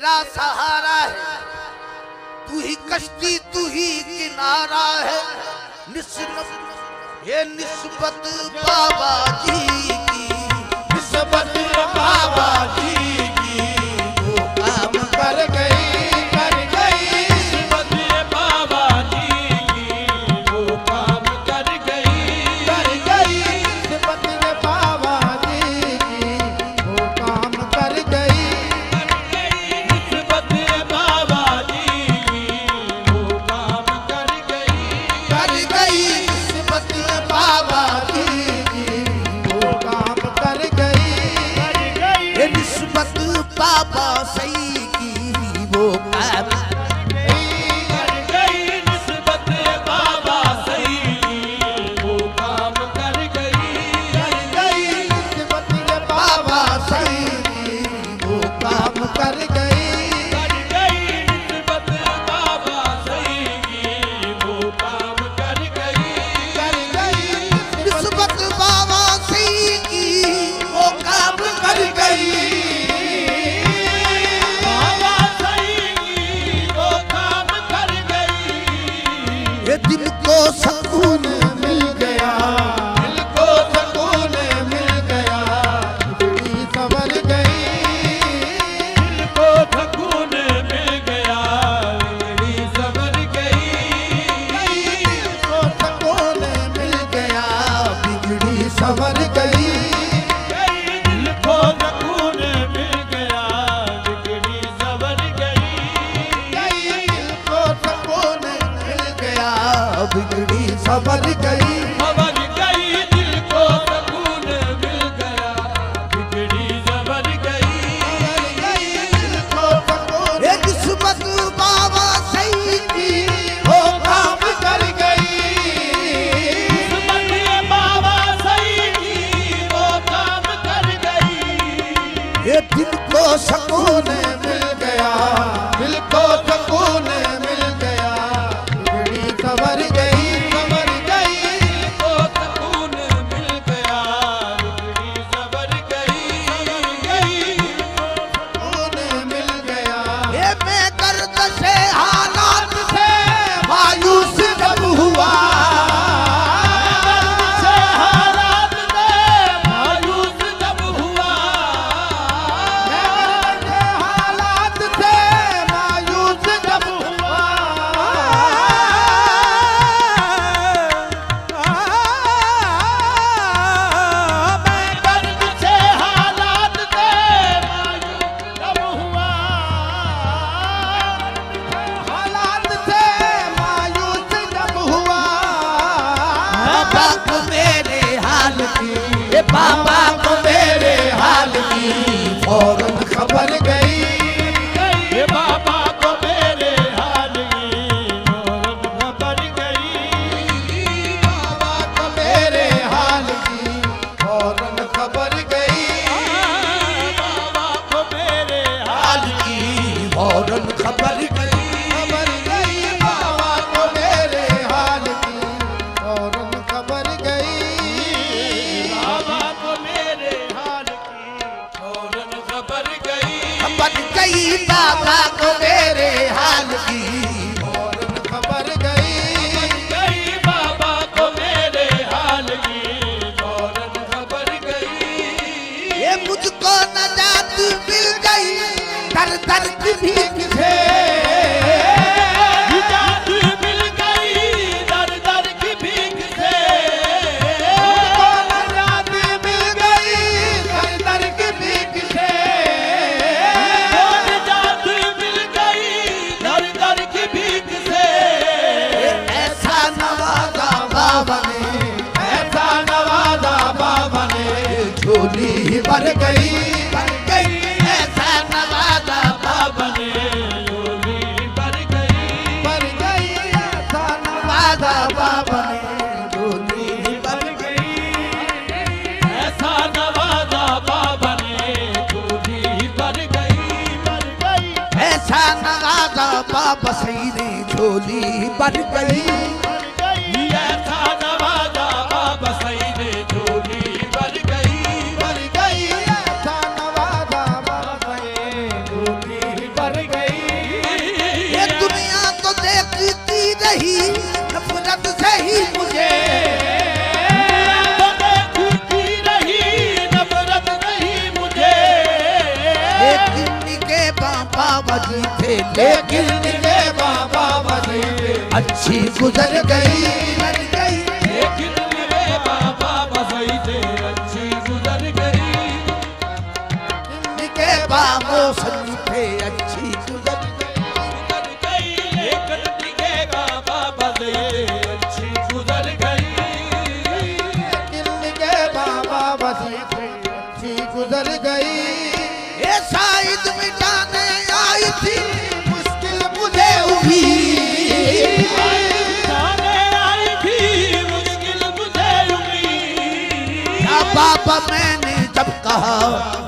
तेरा सहारा है, तू ही कश्ती तू ही किनारा है। ये निस्बत बाबा जी की, निस्बत बाबा जी की, वो काम कर गई, कर गई। निस्बत बाबा जी की, वो काम कर गई, कर गई। निस्बत बाबा जी की, वो काम कर गई, कर गई। निस्बत बाबा जी की, वो काम कर गई, कर गई। निस्बत बाबा जी की, वो काम कर गई, कर गई। ये निस्बत बाबा सही की, वो काम कर गई। निस्बत बाबा सही की, वो काम कर गई, कर गई। निस्बत बाबा सही की, वो काम कर गई, कर गई। निस्बत बाबा सही की, वो काम कर गई, कर गई। निस्बत बाबा सही की, वो काम कर गई। बाबा सही की, वो काम कर गई। ये दिल को सकून मिल गया, दिल को सुकून मिल गया, बिगड़ी संवर गई। दिल को सुकून मिल गया, बिगड़ी संवर गई। दिल को सुकून मिल गया, बिगड़ी संवर गई। दिल को सुकून मिल गया, बिगड़ी संवर गई। दिल को सुकून मिल गया, बिगड़ी सबर गई। संवर गई। दिल को सुकून मिल गया, बिगड़ी संवर गई, संवर गई। दिल को सुकून ये निस्बत बाबा सही की, वो काम कर गई। निस्बत बाबा सही की, वो काम कर गई। ये दिल को सकून मिल गया, दिल को सुकून मिल गया, बिगड़ी संवर गई, संवर गई। दिल को सुकून मिल गया, बिगड़ी संवर गई, संवर गई। सुकून मिल गया। ये मैं गर्द से हालात से मायूस जब हुआ, से हालात में मायूस जब हुआ। हालात से मायूस जब हुआ। मैं दर्द से हालात से मायूस जब हुआ। हालात से मायूस जब हुआ। बाबा को मेरे हाल की, ये बाबा को मेरे हाल की फौरन खबर गई। ये बाबा को मेरे हाल की फौरन खबर गई। बाबा को मेरे हाल की फौरन खबर गई। बाबा को मेरे हाल की फौरन खबर गई। खबर गई। बाबा को मेरे हाल की फौरन खबर गई। बाबा को मेरे हाल की फौरन खबर गई। खबर गई बाबा को मेरे हाल की, फौरन खबर गई। बाबा को मेरे हाल की फौरन खबर गई। ये मुझको नजात मिल गई दर दर की भीख से। निजात मिल गई दर दर की भीख से। मुझको निजात मिल गई दर दर की भीख से। निजात मिल गई दर दर की भीख से। ऐसा नवाजा बाबा ने, ऐसा नवाजा बाबा ने झोली भर गई, भर गई। ऐसा नवाजा बाबा ने झोली भर गई, भर गई। ऐसा नवाजा बाबा ने झोली भर गई। ऐसा नवाजा बाबा ने झोली भर गई, भर गई। ऐसा नवाजा बाबा सही ने झोली भर गई। ऐसा नवाजा बाबा सही ने झोली भर गई, भर गई। ऐसा नवाजा बाबा ने झोली भर अच्छी गुजर गई गुजर गई लेकिन मेरे बाबा बसई से अच्छी गुजर गई इनके बाबो संथे अच्छी गुजर गई लेकिन मेरे बाबा बसई अच्छी गुजर गई इनके बाबा बसी अच्छी गुजर गई ये शायद मिटाने आई थी मुश्किल मुझे हुई बाबा मैंने जब कहा